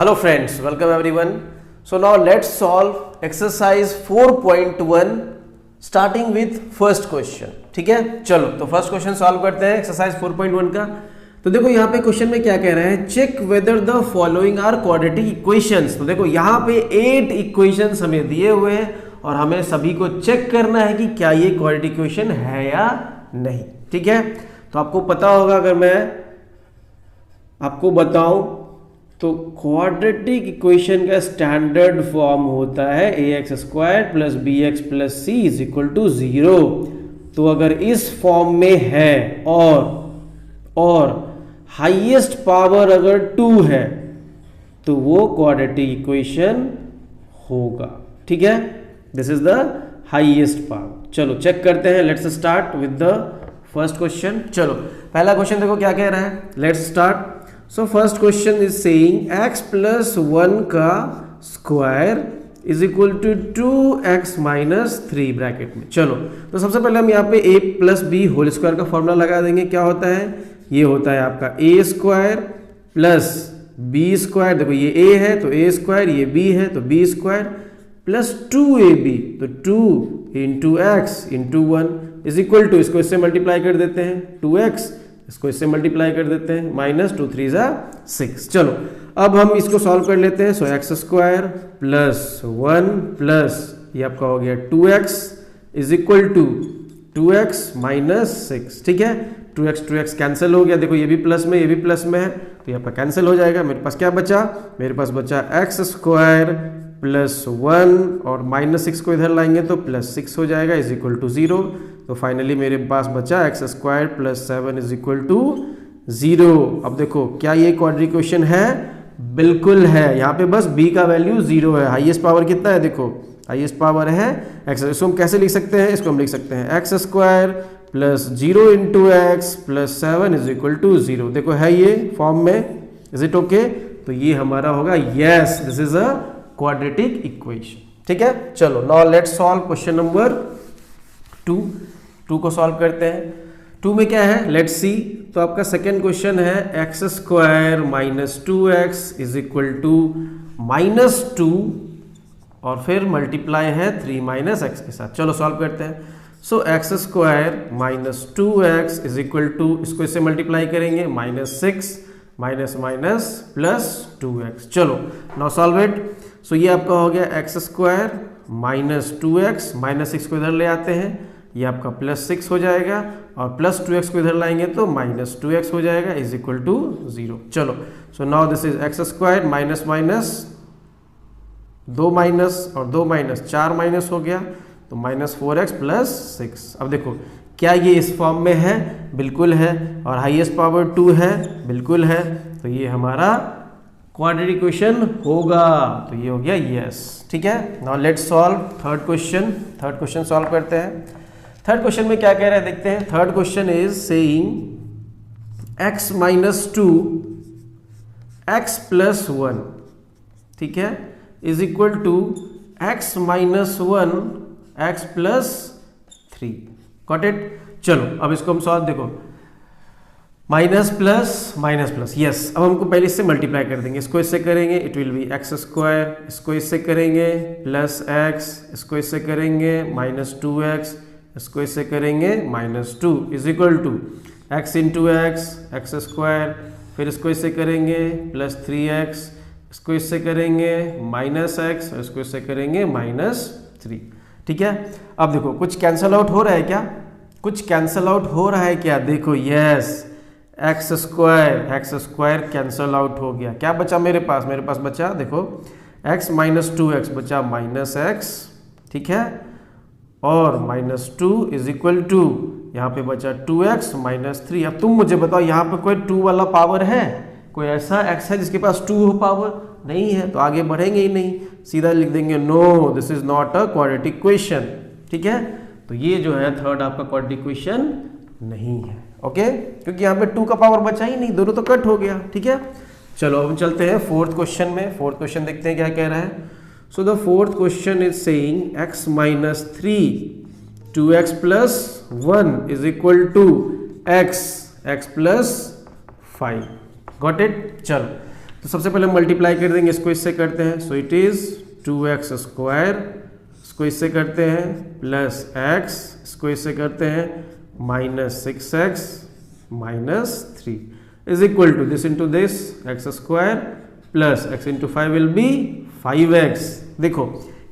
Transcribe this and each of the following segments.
Hello friends, welcome everyone. So now let's solve exercise 4.1 starting with first question. ठीक है, चलो तो first question solve करते हैं एक्सरसाइज 4.1 का. तो देखो यहाँ पे क्वेश्चन में क्या कह रहे हैं, check whether the following are quadratic equations. तो देखो यहाँ पे 8 इक्वेशंस हमें दिए हुए हैं और हमें सभी को चेक करना है कि क्या ये क्वाड्रेटिक इक्वेशन है या नहीं. ठीक है, तो आपको पता होगा, अगर मैं आपको बताऊं तो क्वाड्रेटिक इक्वेशन का स्टैंडर्ड फॉर्म होता है ax² plus bx plus c is equal to 0. तो अगर इस फॉर्म में है और हाईएस्ट पावर अगर 2 है तो वो क्वाड्रेटिक इक्वेशन होगा. ठीक है, this is the highest power. चलो चेक करते हैं. Let's start with the first question. चलो पहला क्वेश्चन देखो क्या कह रहा है. Let's start. So first question is saying x plus 1 का square is equal to 2x minus 3 bracket में. चलो तो सबसे पहले हम यहाँ पे a plus b whole square का फॉर्मूला लगा देंगे. क्या होता है, ये होता है आपका a square plus b square. देखो ये a है तो a स्क्वायर, ये b है तो b स्क्वायर प्लस 2ab. तो 2 into x into 1 is equal to, इसको इससे मल्टीप्लाई कर देते हैं 2x, इसको इससे मल्टीप्लाई कर देते हैं माइनस 2 3 6. चलो अब हम इसको सॉल्व कर लेते हैं. So x square plus 1 plus ये आपका हो गया 2x is equal to 2x minus 6. ठीक है, 2x कैंसिल हो गया. देखो ये भी प्लस में, ये भी प्लस में है तो ये आपका कैंसिल हो जाएगा. मेरे पास क्या बचा, मेरे पास बचा एक्स स्क्वायर प्लस 1 और माइनस 6 को इधर लाएंगे तो प्लस 6 हो जाएगा इज इक्वल टू 0. तो फाइनली मेरे पास बचा x square plus 7 is equal to 0. अब देखो क्या ये क्वाड्रेटिक इक्वेशन है, बिल्कुल है. यहाँ पे बस b का वैल्यू 0 है. हाईएस्ट पावर कितना है, देखो हाईएस्ट पावर है x. इसको हम कैसे लिख सकते हैं, इसको हम लिख सकते हैं x square plus 0 into x plus 7 is equal to 0. देखो है ये फॉर्म में, इज इट ओके. तो ये हमारा होगा yes, this is a quadratic equation. ठीक है, चलो now let's solve question number 2 को सॉल्व करते हैं. 2 में क्या है, लेट्स सी. तो आपका सेकेंड क्वेश्चन है x square minus 2x is equal to minus 2 और फिर मल्टीप्लाई है 3 माइनस एक्स के साथ. चलो सॉल्व करते हैं. So x square minus 2x is equal to, इसको इससे मल्टीप्लाई करेंगे minus 6 minus minus plus 2x. चलो नाउ सॉल्व इट. सो ये आपका हो गया x square minus 2x, minus 6 को इधर ले आते हैं, ये आपका प्लस 6 हो जाएगा और प्लस 2x को इधर लाएंगे तो माइनस 2x हो जाएगा इज इक्वल टू 0. चलो so now this is x square minus minus 2 minus और 2 माइनस 4 माइनस हो गया तो माइनस 4x प्लस 6. अब देखो क्या ये इस फॉर्म में है, बिल्कुल है. और हाईएस्ट पावर 2 है, बिल्कुल है. तो ये हमारा क्वाड्रेटिक इक्वेशन होगा. तो ये हो गया यस. ठीक है, now let's solve third question. Third question solve करते हैं. थर्ड क्वेश्चन में क्या कह रहे हैं देखते हैं. Third question is saying x minus 2 x plus 1, ठीक है, is equal to x minus 1 x plus 3. Got it. चलो अब इसको हम सॉल्व, देखो माइनस प्लस यस. अब हमको पहले इससे मल्टीप्लाई कर देंगे, इसको इससे करेंगे it will B x square, इसको इससे करेंगे प्लस एक्स, इसको इससे करेंगे माइनस 2x, इसको इससे करेंगे minus 2 is equal to x into x square, फिर इसको इससे करेंगे प्लस 3x, इसको इससे करेंगे माइनस x और इसको इससे करेंगे माइनस 3. ठीक है, अब देखो कुछ कैंसल आउट हो रहा है क्या, कुछ कैंसल आउट हो रहा है क्या. देखो yes, x square cancel out हो गया. क्या बचा मेरे पास, मेरे पास बचा देखो x माइनस 2x बचा माइनस x. ठीक है, और माइनस 2 इज इक्वल टू यहाँ पे बचा 2x माइनस 3. अब तुम मुझे बताओ यहाँ पे कोई 2 वाला पावर है, कोई ऐसा x है जिसके पास 2 हो पावर, नहीं है. तो आगे बढ़ेंगे ही नहीं, सीधा लिख देंगे no, this is not a quadratic equation. ठीक है, तो ये जो है थर्ड आपका क्वाड्रेटिक इक्वेशन नहीं है. ओके, क्योंकि यहाँ पे 2 का पावर बचा ही नहीं, दोनों तो कट हो गया. ठीक है, चलो अब चलते हैं फोर्थ क्वेश्चन में. फोर्थ क्वेश्चन देखते हैं क्या कह रहा है. So the fourth question is saying x minus 3 2x plus 1 is equal to x plus 5. Got it. चलो तो सबसे पहले मल्टीप्लाई कर देंगे, इसको इससे करते हैं, so it is 2x square, इसको इससे करते हैं प्लस x, इसको इससे करते हैं minus 6x minus 3 is equal to this into this x square plus x into 5 will be 5x। देखो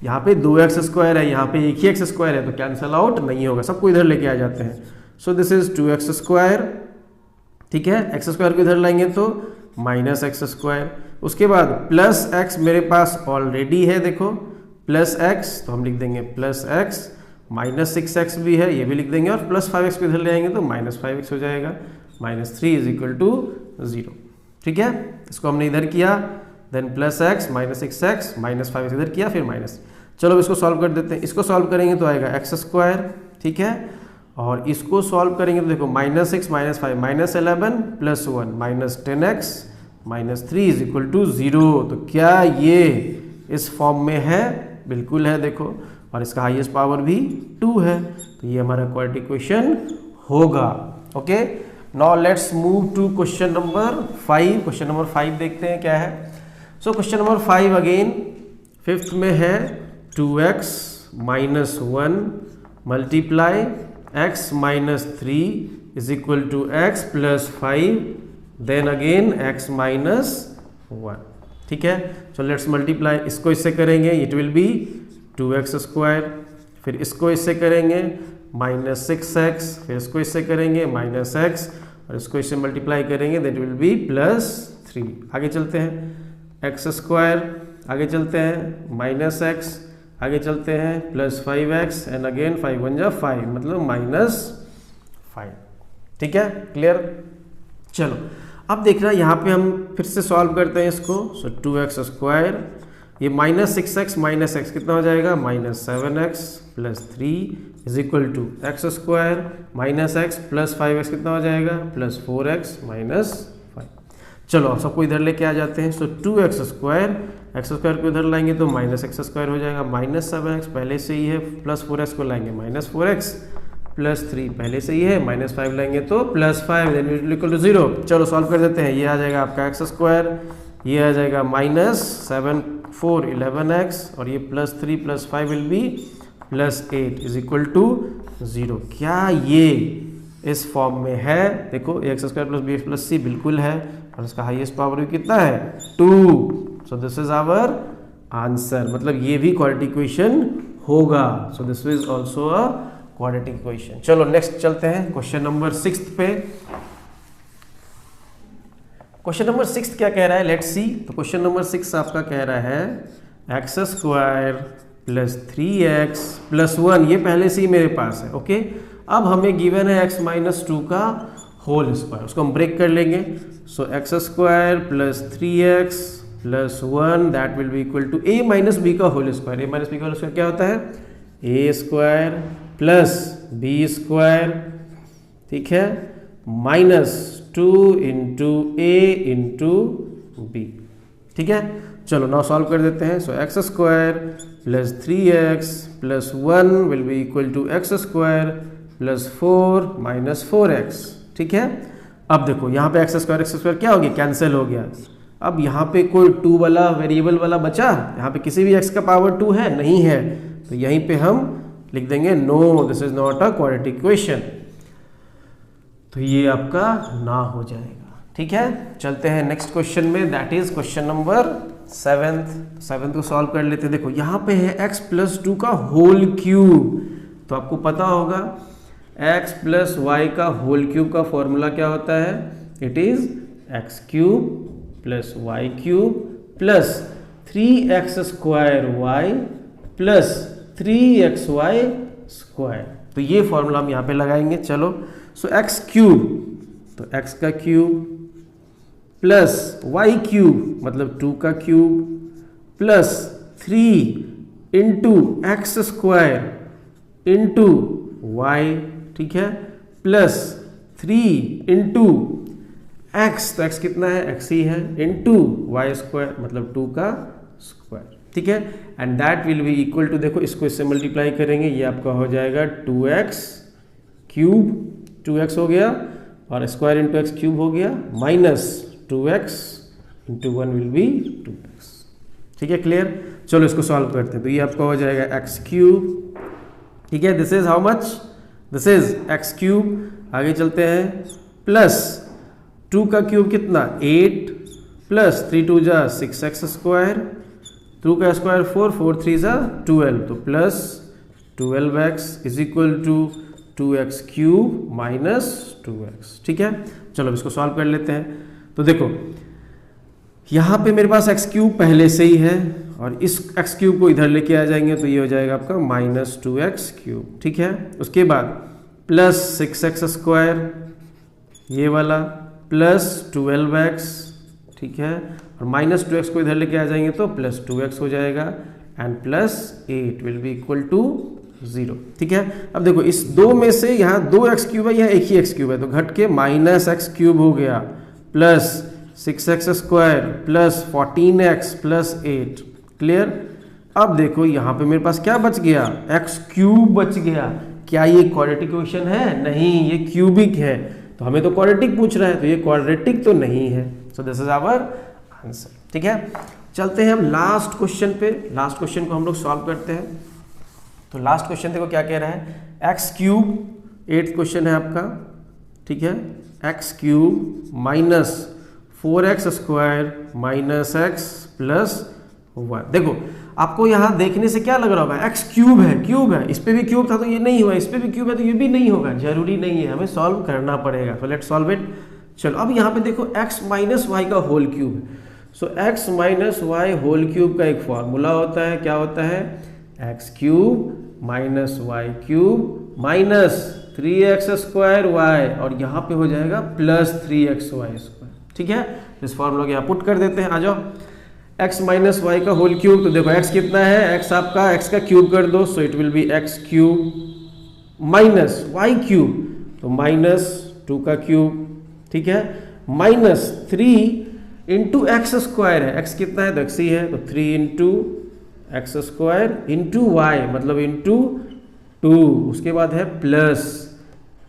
यहाँ पे 2x स्क्वायर है, यहाँ पे एक ही x स्क्वायर है, तो कैंसल आउट नहीं होगा, सबको इधर लेके आ जाते हैं। सो दिस इज 2x स्क्वायर, ठीक है, x स्क्वायर को इधर लाएंगे तो माइनस एक्स स्क्वायर, उसके बाद प्लस x मेरे पास ऑलरेडी है, देखो प्लस x, तो हम लिख देंगे प्लस x, माइनस 6x भी है, ये भी लिख देंगे, और प्लस 5x को इधर ले आएंगे तो माइनस 5x हो जाएगा, माइनस 3 इज इक्वल टू 0। ठीक है, इसको हमने इधर किया, then plus x minus 6x minus 5x इधर किया, फिर माइनस। चलो इसको सॉल्व कर देते हैं, इसको सॉल्व करेंगे तो आएगा एक्स स्क्वायर, ठीक है, और इसको सॉल्व करेंगे तो देखो minus 6 minus 5 minus 11 plus 1 minus 10x minus 3 is equal to 0। तो क्या ये इस फॉर्म में है? बिल्कुल है, देखो, और इसका हाईएस्ट पावर भी 2 है, तो ये हमारा क्वाड्रेटिक इक्वेशन होगा। Okay, now let's move to question number 5। Question number 5 देखते हैं क्या है। So question number 5 again fifth में है 2x minus 1 multiply x minus 3 is equal to x plus 5 then again x minus 1। ठीक है, सो लेट्स मल्टीप्लाई, इसको इससे करेंगे it will B 2x square, फिर इसको इससे करेंगे माइनस 6x, फिर इसको इससे करेंगे माइनस x, और इसको इससे मल्टीप्लाई करेंगे दैट विल बी प्लस 3। आगे चलते हैं, x स्क्वायर, आगे चलते हैं माइनस x, आगे चलते हैं प्लस 5x एंड अगेन 5 1 जा 5 मतलब माइनस 5। ठीक है, क्लियर। चलो अब देखना, यहाँ पे हम फिर से सॉल्व करते हैं इसको। सो 2x स्क्वायर, ये माइनस 6x माइनस x कितना हो जाएगा, minus 7x plus 3 is equal to x square minus x plus 5x कितना हो जाएगा, प्लस 4x माइनस 5। चलो अब सबको इधर लेके आ जाते हैं। सो 2x स्क्वायर, एक्स स्क्वायर को इधर लाएंगे तो माइनस एक्स स्क्वायर हो जाएगा, माइनस 7x पहले से ही है, प्लस 4x को लाएंगे माइनस 4x प्लस 3 पहले से ही है, माइनस 5 लाएंगे तो प्लस 5 देन इक्वल टू 0। चलो सॉल्व कर देते हैं, ये आ जाएगा आपका एक्स स्क्वायर, ये आ जाएगा माइनस 7 4 11x, और ये plus 3 plus 5 will be plus 8 is equal to 0। क्या ये इस फॉर्म में है? देखो x square plus b x plus c बिल्कुल है, और इसका हाईएस्ट पावर भी कितना है, 2। So this is our answer, मतलब ये भी क्वाड्रेटिक इक्वेशन होगा। So this is also a quadratic equation. चलो नेक्स्ट चलते हैं क्वेश्चन नंबर 6 पे। क्वेश्चन नंबर 6 क्या कह रहा है, लेट्स सी। तो क्वेश्चन नंबर 6 आपका कह रहा है x square plus 3x plus 1, ये पहले से ही मेरे पास है। ओके, अब हमें गिवन है x माइनस 2 का होल स्क्वायर, उसको हम ब्रेक कर लेंगे। So x square plus 3x plus 1 that will be equal to a minus b का whole square. a minus b का होल स्क्वायर क्या होता है, a square plus b square, ठीक है, minus 2 into a into b. ठीक है, चलो नाउ सॉल्व कर देते हैं। So x square plus 3x plus 1 will be equal to x square plus 4 minus 4x। ठीक है, अब देखो यहाँ पे एक्स स्क्वायर क्या हो गया, कैंसिल हो गया। अब यहाँ पे कोई 2 वाला वेरिएबल वाला बचा, यहाँ पे किसी भी x का पावर 2 है नहीं है, तो यहीं पे हम लिख देंगे no this is not a quadratic equation, तो ये आपका ना हो जाएगा। ठीक है, चलते हैं नेक्स्ट क्वेश्चन में, दैट इज क्वेश्चन नंबर 7 को सॉल्व कर लेते हैं। देखो यहाँ पे है x प्लस 2 का होल क्यूब, तो आपको पता होगा x प्लस वाई का होल क्यूब का फॉर्मूला क्या होता है, it is x cube plus y cube plus 3x square y plus 3xy square. तो ये फॉर्मूला हम यहाँ पे लगाएंगे। चलो, सो एक्स क्यूब, तो x का क्यूब प्लस वाई क्यूब मतलब 2 का cube plus 3 into x square into y, ठीक है, प्लस 3 इंटू एक्स, तो एक्स कितना है, एक्स ही है, इंटू वाई स्क्वायर मतलब 2 का स्क्वायर। ठीक है, and that will be equal to, देखो इसको इससे मल्टीप्लाई करेंगे, ये आपका हो जाएगा 2x क्यूब, 2x हो गया, और स्क्वायर इंटू एक्स क्यूब हो गया, minus 2x into 1 will B 2x। ठीक है, क्लियर। चलो इसको सॉल्व करते हैं। तो ये आपका हो जाएगा एक्स क्यूब, ठीक है, this is how much, this is x cube. आगे चलते हैं, प्लस 2 का क्यूब कितना 8 प्लस 3 2 जा 6x स्क्वायर, 2 का स्क्वायर 4 4 3 जा 12, तो plus 12x is equal to 2x cube minus 2x। ठीक है, चलो इसको सॉल्व कर लेते हैं। तो देखो यहाँ पे मेरे पास x क्यूब पहले से ही है और इस x क्यूब को इधर लेके आ जाएंगे तो ये हो जाएगा आपका माइनस 2x क्यूब। ठीक है, उसके बाद प्लस 6x स्क्वायर ये वाला प्लस 12x, ठीक है, और माइनस 2x को इधर लेके आ जाएंगे तो प्लस 2x हो जाएगा and plus 8 will be equal to 0। ठीक है, अब देखो इस दो में से यहाँ 2x क्यूब है, यहाँ एक ही x क्यूब है, तो घट के माइनस x क्यूब हो गया plus 6x square plus 14x plus 8। Clear. अब देखो यहाँ पे मेरे पास क्या बच गया, x क्यूब बच गया। क्या ये क्वाड्रेटिक इक्वेशन है? नहीं, ये क्यूबिक है। तो हमें तो क्वाड्रेटिक पूछ रहा है, तो ये क्वाड्रेटिक तो नहीं है। So this is our answer. ठीक है, चलते हैं हम लास्ट क्वेश्चन पे। लास्ट क्वेश्चन को हम लोग सॉल्व करते हैं। तो लास्ट क्वेश्चन देखो क्या कह रहा है, एक्स क्यूब, 8th क्वेश्चन है आपका। ठीक है, x cube minus 4x square minus x plus 1। देखो आपको यहाँ देखने से क्या लग रहा होगा, x क्यूब है, क्यूब है, इस पे भी क्यूब था तो ये नहीं हुआ, इस पे भी क्यूब है तो ये भी नहीं होगा। जरूरी नहीं है, हमें सॉल्व करना पड़ेगा। तो लेट्स सॉल्व इट। चलो अब यहाँ पे देखो x माइनस वाई का होल क्यूब है। So x minus y whole cube का एक फॉर्मूला होता है, क्या होता है, x cube minus y cube minus 3x square y, और यहाँ पे हो जाएगा प्लस 3x वाई स्क्वायर। ठीक है, इस फॉर्मूला को यहाँ पुट कर देते हैं। आ जाओ, x माइनस वाई का होल क्यूब, तो देखो x कितना है, x आपका x का क्यूब कर दो, so it will be x cube minus y cube, तो माइनस 2 का क्यूब। ठीक है, माइनस 3 इंटू एक्स स्क्वायर है, x कितना है, तो x ही है, तो 3 into x square into y मतलब इंटू 2, उसके बाद है प्लस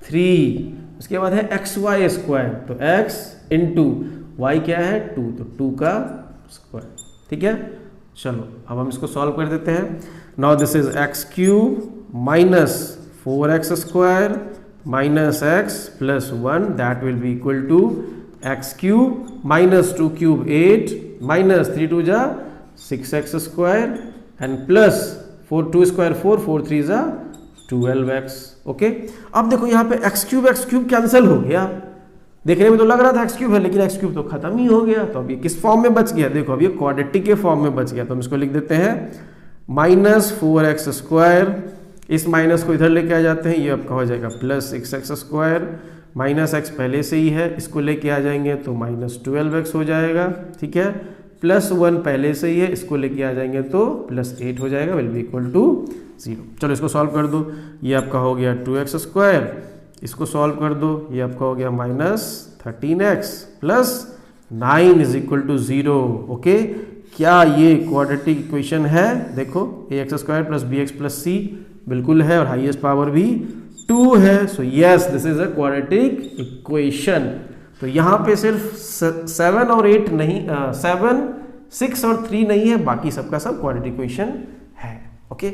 3, उसके बाद है एक्स वाई स्क्वायर, तो x इंटू वाई क्या है 2, तो 2 का स्क्वायर। ठीक है, चलो अब हम इसको सॉल्व कर देते हैं। Now this is x cube minus 4x square minus x plus 1, that will be equal to x cube minus 2 cube 8 minus 3 2 जा 6x square and plus 4 2 square 4 4 3 जा 12x। ओके, अब देखो यहाँ पे x क्यूब कैंसिल हो गया। देखने में तो लग रहा था x क्यूब है, लेकिन x क्यूब तो खत्म ही हो गया। तो अब ये किस फॉर्म में बच गया, देखो अब ये क्वाड्रेटिक के फॉर्म में बच गया। तो हम इसको लिख देते हैं माइनस 4x स्क्वायर, इस माइनस को इधर लेके आ जाते हैं, ये आपका हो जाएगा plus 6x square, minus x पहले से ही है, इसको लेके आ जाएंगे तो माइनस 12x हो जाएगा। ठीक है, प्लस 1 पहले से ही है, इसको लेके आ जाएंगे तो प्लस 8 हो जाएगा, विल बी इक्वल टू 0। चलो इसको सॉल्व कर दो, ये आपका हो गया 2x स्क्वायर, इसको सॉल्व कर दो, ये आपका हो गया minus 13x plus 9 is equal to 0। Okay, क्या ये क्वाड्रेटिक इक्वेशन है? देखो ax square plus bx plus c बिल्कुल है, और हाईएस्ट पावर भी 2 है। So yes, this is a quadratic equation. तो यहाँ पे सिर्फ 7 और 8 नहीं, 7 6 और 3 नहीं है, बाकी सबका सब क्वाड्रेटिक इक्वेशन है। ओके।